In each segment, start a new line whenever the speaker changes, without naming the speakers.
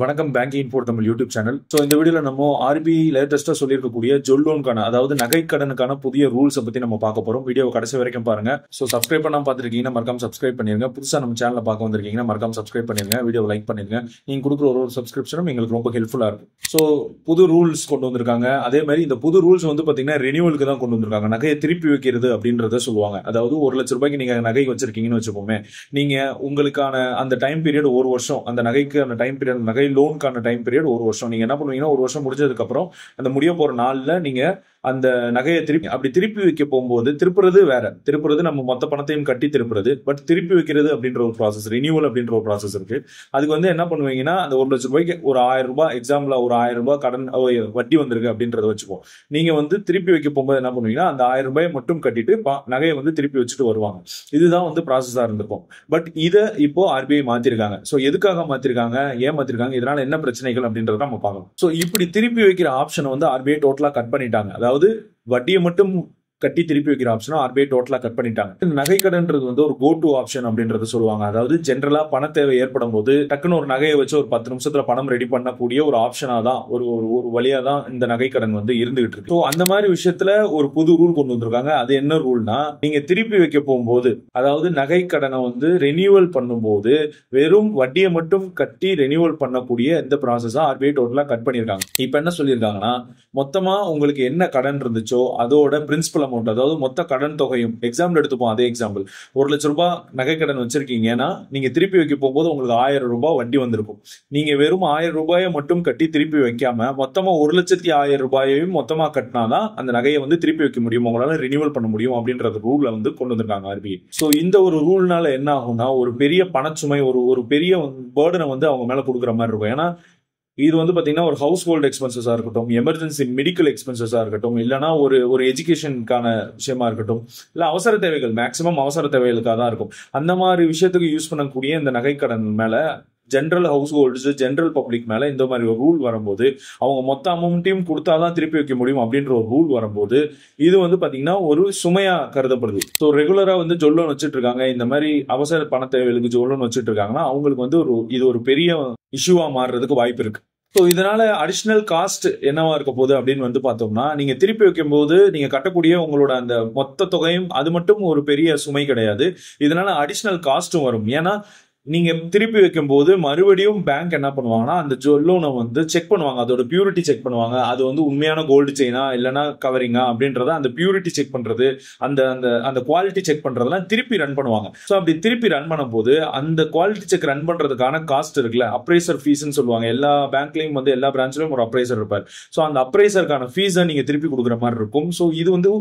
வணக்கம் banking info Tamil YouTube channel. So இந்த வீடியோவில் நம்ம ஆர்பிஐ லேட்டஸ்ட்டாக சொல்லியிருக்கக்கூடிய ஜொல் லோனுக்கான அதாவது நகைக்கடனுக்கான புதிய ரூல்ஸை பற்றி நம்ம பார்க்க போகிறோம். வீடியோ கடைசி வரைக்கும் பாருங்க. ஸோ சப்ஸ்கிரைப் பண்ணாமல் பார்த்துருக்கீங்கன்னா மறக்காம சப்ஸ்கிரைப் பண்ணிருங்க. புதுசாக நம்ம சேனலில் பார்க்க வந்திருக்கீங்கன்னா மறக்காம சப்ஸ்கிரைப் பண்ணிருங்க. வீடியோ லைக் பண்ணிருங்க. நீங்கள் கொடுக்குற ஒரு சப்ஸ்கிரிப்ஷனும் எங்களுக்கு ரொம்ப ஹெல்ப்ஃபுல்லாக இருக்கும். ஸோ புது ரூல்ஸ் கொண்டு வந்திருக்காங்க. அதே மாதிரி இந்த புது ரூல்ஸ் வந்து பார்த்தீங்கன்னா ரெனியூவலுக்கு தான் கொண்டு வந்திருக்காங்க. நகையை திருப்பி வைக்கிறது அப்படின்றத சொல்லுவாங்க. அதாவது ₹1,00,000 நீங்கள் நகை வச்சிருக்கீங்கன்னு வச்சுக்கோமே, நீங்கள் உங்களுக்கான அந்த டைம் பீரியட் ஒரு வருஷம், அந்த நகைக்கான டைம் பீரியட் நகை லோனுக்கான டைம் பீரியட் ஒரு வருஷம். நீங்க என்ன பண்ணுவீங்கன்னா, ஒரு வருஷம் முடிஞ்சதுக்கு அப்புறம் அந்த முடிய போற நாள்ல நீங்க அந்த நகையை திருப்பி வைக்க போகும்போது திருப்புறது வேற. திருப்புறது நம்ம மொத்த பணத்தையும் கட்டி திருப்புறது. பட் திருப்பி வைக்கிறது அப்படின்ற ஒரு ப்ராசஸ், ரினியூவல் அப்படின்ற ஒரு ப்ராசஸ் இருக்கு. அதுக்கு வந்து என்ன பண்ணுவீங்கன்னா, அந்த ₹1,00,000 ஒரு ₹1,000 எக்ஸாம்பிள் ஒரு ₹1,000 கடன் வட்டி வந்திருக்கு அப்படின்றத வச்சுப்போம். நீங்க வந்து திருப்பி வைக்க போகும்போது என்ன பண்ணுவீங்கன்னா, அந்த ₹1,000 மட்டும் கட்டிட்டு நகையை வந்து திருப்பி வச்சுட்டு வருவாங்க. இதுதான் வந்து ப்ராசஸா இருந்திருக்கும். பட் இதை இப்போ ஆர்பிஐ மாத்திருக்காங்க. ஸோ எதுக்காக மாத்திருக்காங்க, ஏன் மாத்திருக்காங்க, இதனால என்ன பிரச்சனைகள் அப்படின்றத நம்ம பார்க்கணும். ஸோ இப்படி திருப்பி வைக்கிற ஆப்ஷனை வந்து ஆர்பிஐ டோட்டலா கட் பண்ணிட்டாங்க. அதாவது வட்டியை மட்டும் கட்டி திருப்பி வைக்கிற ஆப்ஷனும் ஆர்பிஐ டோட்டலா கட் பண்ணிட்டாங்க. நகை கடன்றது வந்து ஒரு கோ டு ஆப்ஷன் அப்படின்றது சொல்லுவாங்க. அதாவது ஜென்ரலா பண தேவை ஏற்படும் போது டக்குன்னு ஒரு நகையை வச்சு ஒரு 10 நிமிஷத்துல பணம் ரெடி பண்ணக்கூடிய ஒரு ஆப்ஷனா தான், ஒரு வழியா தான் இந்த நகை கடன் வந்து இருந்துகிட்டு இருக்கு. ஸோ அந்த மாதிரி விஷயத்துல ஒரு புது ரூல் கொண்டு வந்திருக்காங்க. அது என்ன ரூல்னா, நீங்க திருப்பி வைக்க போகும்போது, அதாவது நகை கடனை வந்து ரெனியூவல் பண்ணும்போது வெறும் வட்டியை மட்டும் கட்டி ரெனியூவல் பண்ணக்கூடிய இந்த ப்ராசஸா ஆர்பிஐ டோட்டலா கட் பண்ணிருக்காங்க. இப்ப என்ன சொல்லியிருக்காங்கன்னா, மொத்தமா உங்களுக்கு என்ன கடன் இருந்துச்சோ அதோட பிரின்சிபல் அமௌண்ட், அதாவது மொத்த கடன் தொகையும், எக்ஸாம்பிள் எடுத்துப்போம். அதே எக்ஸாம்பிள், ₹1,00,000 நகை கடன் வச்சிருக்கீங்கன்னா நீங்க திருப்பி வைக்க போகும்போது உங்களுக்கு ₹1,000 வட்டி வந்திருக்கும். நீங்க வெறும் ₹1,000 மட்டும் கட்டி திருப்பி வைக்காம மொத்தமா ₹1,01,000 மொத்தமா கட்டினாதான் அந்த நகையை வந்து திருப்பி வைக்க முடியும், உங்களால ரினியூவல் பண்ண முடியும் அப்படின்றது ரூல் வந்து கொண்டு வந்திருக்காங்க ஆர்பிஐ. ஸோ இந்த ஒரு ரூல்னால என்ன ஆகும்னா, ஒரு பெரிய பணச்சுமை, ஒரு பெரிய பேர்டனை வந்து அவங்க மேல கொடுக்குற மாதிரி இருக்கும். ஏன்னா இது வந்து பாத்தீங்கன்னா ஒரு ஹவுஸ் ஹோல்டு எக்ஸ்பென்சஸா இருக்கட்டும், எமர்ஜென்சி மெடிக்கல் எக்ஸ்பென்சஸா இருக்கட்டும், இல்லைன்னா ஒரு எஜுகேஷனுக்கான விஷயமா இருக்கட்டும், இல்ல அவசர தேவைகள், மேக்சிமம் அவசர தேவைகளுக்காக தான் இருக்கும். அந்த மாதிரி விஷயத்துக்கு யூஸ் பண்ணக்கூடிய இந்த நகைக்கடன் மேல general house holds, general public மேல இந்த மாதிரி ஒரு ரூல் வரும்போது, அவங்க மொத்த அமௌண்ட்டையும் கொடுத்தாதான் திருப்பி வைக்க முடியும் அப்படின்ற ஒரு ரூல் வரும்போது, இது வந்து பாத்தீங்கன்னா ஒரு சுமையா கருதப்படுது. ஸோ ரெகுலரா வந்து ஜொல் லோன் வச்சுட்டு இருக்காங்க, இந்த மாதிரி அவசர பண தேவைகளுக்கு ஜொல் லோன் வச்சுட்டு இருக்காங்கன்னா அவங்களுக்கு வந்து இது ஒரு பெரிய இஷ்யூவா மாறுறதுக்கு வாய்ப்பு இருக்கு. ஸோ இதனால அடிஷனல் காஸ்ட் என்னவா இருக்க போகுது அப்படின்னு வந்து பார்த்தோம்னா, நீங்க திருப்பி வைக்கும் போது நீங்க கட்டக்கூடிய உங்களோட அந்த மொத்த தொகையும் அது மட்டும் ஒரு பெரிய சுமை கிடையாது. இதனால அடிஷனல் காஸ்ட்டும் வரும். ஏன்னா நீங்க திருப்பி வைக்கும் போது மறுபடியும் பேங்க் என்ன பண்ணுவாங்கன்னா, அந்த ஜுவல் லோனை வந்து செக் பண்ணுவாங்க, அதோட பியூரிட்டி செக் பண்ணுவாங்க. அது வந்து உண்மையான கோல்டு செயினா இல்லைன்னா கவரிங்கா அப்படின்றத அந்த பியூரிட்டி செக் பண்றது, அந்த அந்த அந்த குவாலிட்டி செக் பண்றதெல்லாம் திருப்பி ரன் பண்ணுவாங்க. ஸோ அப்படி திருப்பி ரன் பண்ணும் போது அந்த குவாலிட்டி செக் ரன் பண்றதுக்கான காஸ்ட் இருக்குல்ல, அப்ரைசர் ஃபீஸ்ன்னு சொல்லுவாங்க. எல்லா பேங்க்லயும் வந்து எல்லா பிரான்ச்லயும் ஒரு அப்ரைசர் இருப்பார். ஸோ அந்த அப்ரைசருக்கான ஃபீஸை நீங்க திருப்பி கொடுக்குற மாதிரி இருக்கும். ஸோ இது வந்து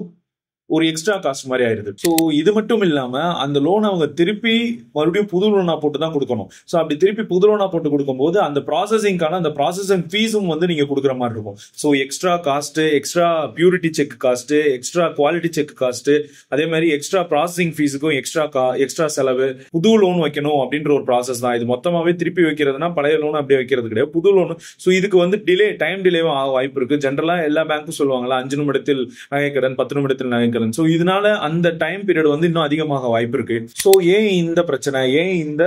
ஒரு எக்ஸ்ட்ரா காஸ்ட் மாதிரி ஆயிருது. ஸோ இது மட்டும் இல்லாம அந்த லோன் அவங்க திருப்பி மறுபடியும் புது லோனா போட்டு தான் கொடுக்கணும். ஸோ அப்படி திருப்பி புது லோனா போட்டு கொடுக்கும்போது அந்த ப்ராசஸிங்கான அந்த ப்ராசஸிங் ஃபீஸும் வந்து நீங்க கொடுக்குற மாதிரி இருக்கும். So extra cost, extra purity check cost, extra quality check cost, அதே மாதிரி எக்ஸ்ட்ரா ப்ராசஸிங் ஃபீஸுக்கும் எக்ஸ்ட்ரா செலவு. புது லோன் வைக்கணும் அப்படின்ற ஒரு ப்ராசஸ் தான் இது. மொத்தமாவே திருப்பி வைக்கிறதுனா பழைய லோன் அப்படியே வைக்கிறது கிடையாது, புது லோன். ஸோ இதுக்கு வந்து டைம் டிலேவும் ஆக வாய்ப்பு இருக்கு. ஜென்ரலா எல்லா பேங்க்கும் சொல்லுவாங்களா, 5 நிமிடத்தில் நகைக்கடன், 10 நிமிடத்தில் நகைக்கடன். சோ இதனால அந்த டைம் பீரியட் வந்து இன்னும் அதிகமாக வாய்ப்பு இருக்கு. சோ ஏன் இந்த பிரச்சனை, ஏன் இந்த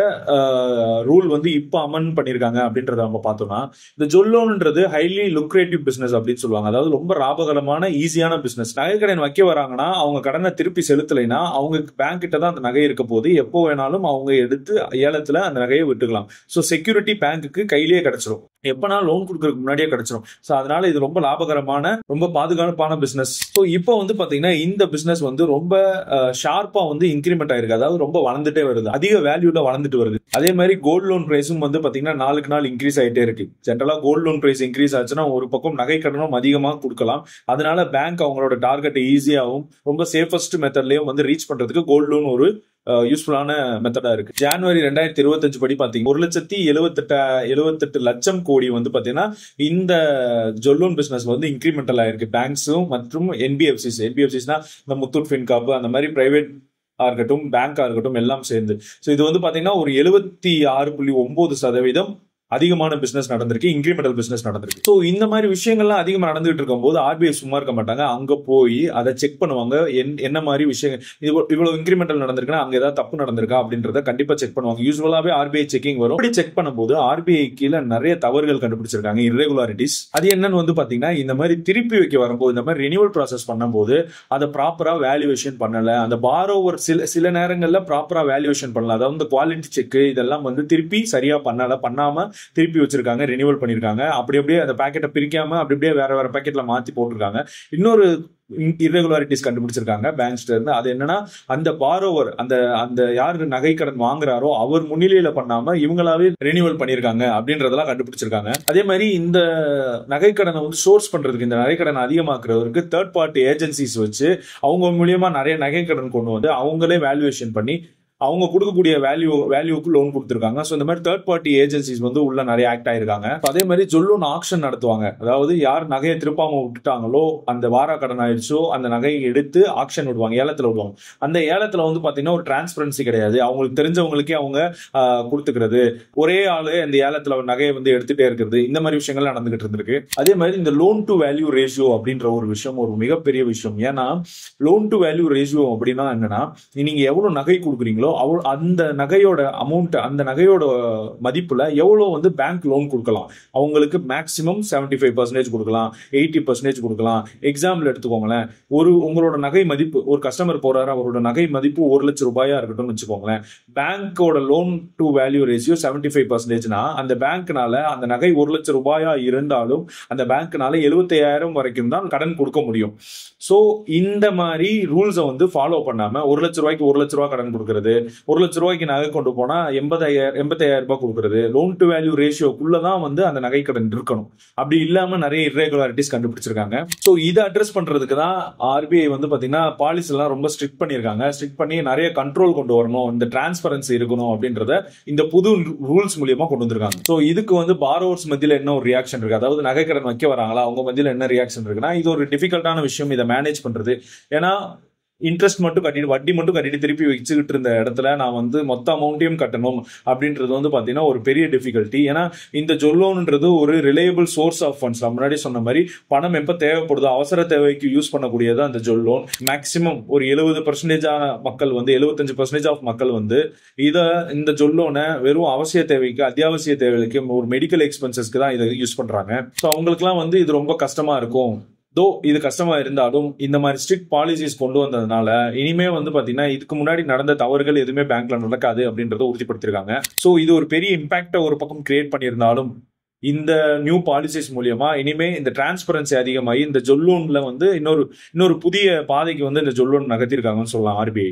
ரூல் வந்து இப்ப அமன் பண்ணிருக்காங்க அப்படின்றத நம்ம பார்த்தோம்னா, இந்த ஜொல் லோன்ன்றது ஹைலி லுக்ரேட்டிவ் பிசினஸ் அப்படின்னு சொல்லுவாங்க. அதாவது ரொம்ப லாபகரமான ஈஸியான பிசினஸ். நகை கடன் வைக்க வராங்கன்னா அவங்க கடனை திருப்பி செலுத்தலைன்னா அவங்க பேங்க் கிட்ட தான் அந்த நகை இருக்க போது, எப்போ வேணாலும் அவங்க எடுத்து ஏலத்துல அந்த நகையை விட்டுக்கலாம். சோ செக்யூரிட்டி பேங்க்குக்கு கையிலேயே கிடைச்சிடும், எப்பனா லோன் கொடுக்கறதுக்கு முன்னாடியே கிடைச்சிடும். சோ அதனால இது ரொம்ப லாபகரமான, ரொம்ப பாதுகாப்பான பிசினஸ். சோ இப்போ வந்து பாத்தீங்கன்னா இந்த பிசினஸ் வந்து ரொம்ப ஷார்ப்பா வந்து இன்கிரிமெண்ட் ஆயிருக்கு. அதாவது ரொம்ப வளர்ந்துட்டே வருது, அதிக வேல்யூல வளர்ந்துட்டு வருது. அதே மாதிரி கோல்டு லோன் பிரைஸும் வந்து பாத்தீங்கன்னா நாளுக்கு நாள் இன்க்ரீஸ் ஆயிட்டே இருக்கு. ஜென்ரலா கோல்டு லோன் பிரைஸ் இன்க்ரீஸ் ஆச்சுன்னா ஒரு பக்கம் நகை கடனும் அதிகமாக கொடுக்கலாம். அதனால பேங்க் அவங்களோட டார்கெட் ஈஸியாகவும் ரொம்ப சேஃபஸ்ட் மெத்தட்லயும் வந்து ரீச் பண்றதுக்கு கோல்டு லோன் ஒரு யூஸ்ஃபுல்லான மெத்தடா இருக்கு. ஜனவரி 2025 படி பாத்தீங்கன்னா 1,78,78 கோடி வந்து பாத்தீங்கன்னா இந்த ஜொல் லோன் பிசினஸ் வந்து இன்கிரிமெண்டல் ஆயிருக்கு. பேங்க்ஸும் மற்றும் என்பிஎஃப்சிஸ்னா இந்த முத்தூட் ஃபின்காப் அந்த மாதிரி பிரைவேட் இருக்கட்டும், பேங்கா இருக்கட்டும், எல்லாம் சேர்ந்து. ஸோ இது வந்து பாத்தீங்கன்னா ஒரு 76.9% அதிகமான பிசினஸ் நடந்திருக்கு, இன்கிரிமெண்டல் பிசினஸ் நடந்திருக்கு. ஸோ இந்த மாதிரி விஷயங்கள்லாம் அதிகமாக நடந்துகிட்டு இருக்கும்போது ஆர்பிஐ சும்மா இருக்க மாட்டாங்க. அங்க போய் அதை செக் பண்ணுவாங்க. என்ன மாதிரி விஷயம், இவ்வளவு இன்கிரிமெண்டல் நடந்திருக்குன்னா அங்க ஏதாவது தப்பு நடந்திருக்கா அப்படின்றத கண்டிப்பா செக் பண்ணுவாங்க. யூஸ்வலாவே ஆர்பிஐ செக்கிங் வரும். அப்படி செக் பண்ணும்போது ஆர்பிஐ கீழே நிறைய தவறுகள் கண்டுபிடிச்சிருக்காங்க, இர்ரெகுலாரிட்டிஸ். அது என்னன்னு வந்து பாத்தீங்கன்னா, இந்த மாதிரி திருப்பி வைக்க வரும்போது, இந்த மாதிரி ரினியூவல் ப்ராசஸ் பண்ணும்போது அதை ப்ராப்பரா வேல்யூவேஷன் பண்ணல. அந்த பாரோவர் சில நேரங்கள்ல ப்ராப்பரா வேல்யூவேஷன் பண்ணல. அதாவது இந்த குவாலிட்டி செக் இதெல்லாம் வந்து திருப்பி சரியா பண்ணாம திருப்பி வச்சிருக்காங்க, ரினியூவல் பண்ணிருக்காங்க. அப்படியே அந்த பாக்கெட்டை பிரிக்காம அப்படியே வேற பாக்கெட்ல மாத்தி போட்டிருக்காங்க. இன்னொரு இர்ரெகுலாரிட்டிஸ் கண்டுபிடிச்சிருக்காங்க பேங்க்ஸ்ல இருந்து. அது என்னன்னா, அந்த பாரோவர் அந்த யாரு நகை கடன் வாங்குறாரோ அவர் முன்னிலையில பண்ணாம இவங்களாவே ரினியூவல் பண்ணிருக்காங்க அப்படின்றதெல்லாம் கண்டுபிடிச்சிருக்காங்க. அதே மாதிரி இந்த நகை கடனை வந்து சோர்ஸ் பண்றதுக்கு, இந்த நகை கடன் அதிகமாக்குறவருக்கு தேர்ட் பார்ட்டி ஏஜென்சிஸ் வச்சு அவங்க மூலியமா நிறைய நகை கடன் கொண்டு வந்து அவங்களே வேல்யூவேஷன் பண்ணி அவங்க கொடுக்கக்கூடிய வேல்யூக்கு லோன் கொடுத்துருக்காங்க. ஸோ இந்த மாதிரி தேர்ட் பார்ட்டி ஏஜென்சிஸ் வந்து உள்ள நிறைய ஆக்ட் ஆயிருக்காங்க. அதே மாதிரி ஜொல்லோன் ஆக்ஷன் நடத்துவாங்க. அதாவது யார் நகையை திருப்பாம விட்டுட்டாங்களோ, அந்த வாரா கடன் ஆயிடுச்சோ, அந்த நகையை எடுத்து ஆக்ஷன் விடுவாங்க, ஏலத்துல விடுவாங்க. அந்த ஏலத்துல வந்து பாத்தீங்கன்னா ஒரு டிரான்ஸ்பரன்சி கிடையாது. அவங்களுக்கு தெரிஞ்சவங்களுக்கே அவங்க கொடுத்துக்கிறது, ஒரே ஆளு அந்த ஏலத்துல நகையை வந்து எடுத்துட்டே இருக்கிறது, இந்த மாதிரி விஷயங்கள் நடந்துகிட்டு இருந்திருக்கு. அதே மாதிரி இந்த லோன் டு வேல்யூ ரேஷியோ அப்படின்ற ஒரு விஷயம் ஒரு மிகப்பெரிய விஷயம். ஏன்னா லோன் டு வேல்யூ ரேஷியோ அப்படின்னா என்னன்னா, நீங்க எவ்வளவு நகை கொடுக்குறீங்களோ அந்த நகையோட அமௌண்ட், அந்த நகையோட மதிப்புல எவ்வளவு வந்து பேங்க் லோன் கொடுக்கலாம். அவங்களுக்கு மேக்சிமம் 75% கொடுக்கலாம், 80% கொடுக்கலாம். எக்ஸாம்பிள் எடுத்துக்கோங்களேன், உங்களோட நகை மதிப்பு, ஒரு கஸ்டமர் போறாரு, அவரோட நகை மதிப்பு 1 லட்சம் ரூபாயா இருக்கட்டும் வச்சுக்கோங்களேன். பேங்கோட லோன் டு வேல்யூ ரேஷியோ 75%னா அந்த பேங்க்னால அந்த நகை 1 லட்சம் ரூபாயா இருந்தாலும் அந்த பேங்க்னால 75,000 வரைக்கும் தான் கடன் கொடுக்க முடியும். சோ இந்த மாதிரி ரூல்ஸை வந்து ஃபாலோ பண்ணாம 1 லட்சம் ரூபாய்க்கு 1 லட்சம் ரூபாய் கடன் கொடுக்கறது, 1 லட்சம் ரூபாய்க்கு நகை கொண்டு போனா 85,000 ரூபாய் கொடுக்கறது, லோன் டு வேல்யூ ரேஷியோக்குள்ளதான் வந்து அந்த நகை கடன் இருக்கணும். அப்படி இல்லாம நிறைய இர்ரெகுலாரிட்டிஸ் கண்டுபிடிச்சிருக்காங்க. சோ இதை அட்ரஸ் பண்றதுக்கு தான் ஆர்பிஐ வந்து பாத்தீங்கன்னா பாலிசி எல்லாம் ரொம்ப ஸ்ட்ரிக்ட் பண்ணிருக்காங்க. ஸ்ட்ரிக்ட் பண்ணி நிறைய கண்ட்ரோல் கொண்டு வரணும், இந்த டிரான்ஸ்பரன்சி இருக்கணும் அப்படின்றத இந்த புது ரூல்ஸ் மூலியமா கொண்டு வந்திருக்காங்க. சோ இதுக்கு வந்து பாரோவர்ஸ் மத்தியில என்ன ஒரு ரியாக்ஷன் இருக்கு, அதாவது நகை கடன் வைக்க வராங்களா அவங்க மத்தியில என்ன ரியாக்ஷன் இருக்குன்னா, இது ஒரு டிஃபிகல்ட்டான விஷயம் இதை மேனேஜ் பண்றது. ஏன்னா இன்ட்ரெஸ்ட் மட்டும் கட்டிட்டு, வட்டி மட்டும் கட்டிட்டு திருப்பி வச்சுக்கிட்டு இருந்த இடத்துல நான் வந்து மொத்த அமௌண்ட்டையும் கட்டணும் அப்படின்றது வந்து பாத்தீங்கன்னா ஒரு பெரிய டிஃபிகல்ட்டி. ஏன்னா இந்த ஜொல்லோன்ன்றது ஒரு ரிலையபிள் சோர்ஸ் ஆஃப் ஃபண்ட்ஸ். நான் முன்னாடி சொன்ன மாதிரி பணம் எப்ப தேவைப்படுதோ அவசர தேவைக்கு யூஸ் பண்ணக்கூடியது அந்த ஜொல்லோன். மேக்சிமம் ஒரு 70% மக்கள் வந்து 75% ஆஃப் மக்கள் வந்து இந்த ஜொல்லோனை வெறும் அவசிய தேவைக்கு, அத்தியாவசிய தேவைக்கு, ஒரு மெடிக்கல் எக்ஸ்பென்சஸ்க்கு தான் இதை யூஸ் பண்றாங்க. ஸோ அவங்களுக்குலாம் வந்து இது ரொம்ப கஷ்டமா இருக்கும். இது கஷ்டமா இருந்தாலும் இந்த மாதிரி ஸ்ட்ரிக்ட் பாலிசிஸ் கொண்டு வந்ததுனால இனிமே வந்து பாத்தீங்கன்னா இதுக்கு முன்னாடி நடந்த தவறுகள் எதுவுமே பேங்க்ல நடக்காது அப்படின்றத உறுதிப்படுத்திருக்காங்க. சோ இது ஒரு பெரிய இம்பாக்ட ஒரு பக்கம் கிரியேட் பண்ணியிருந்தாலும் இந்த நியூ பாலிசிஸ் மூலியமா இனிமே இந்த டிரான்ஸ்பரன்சி அதிகமாகி இந்த ஜொல்லோன்ல வந்து இன்னொரு புதிய பாதைக்கு வந்து இந்த ஜொல்லோன் நகர்த்திருக்காங்கன்னு சொல்லலாம் ஆர்பிஐ.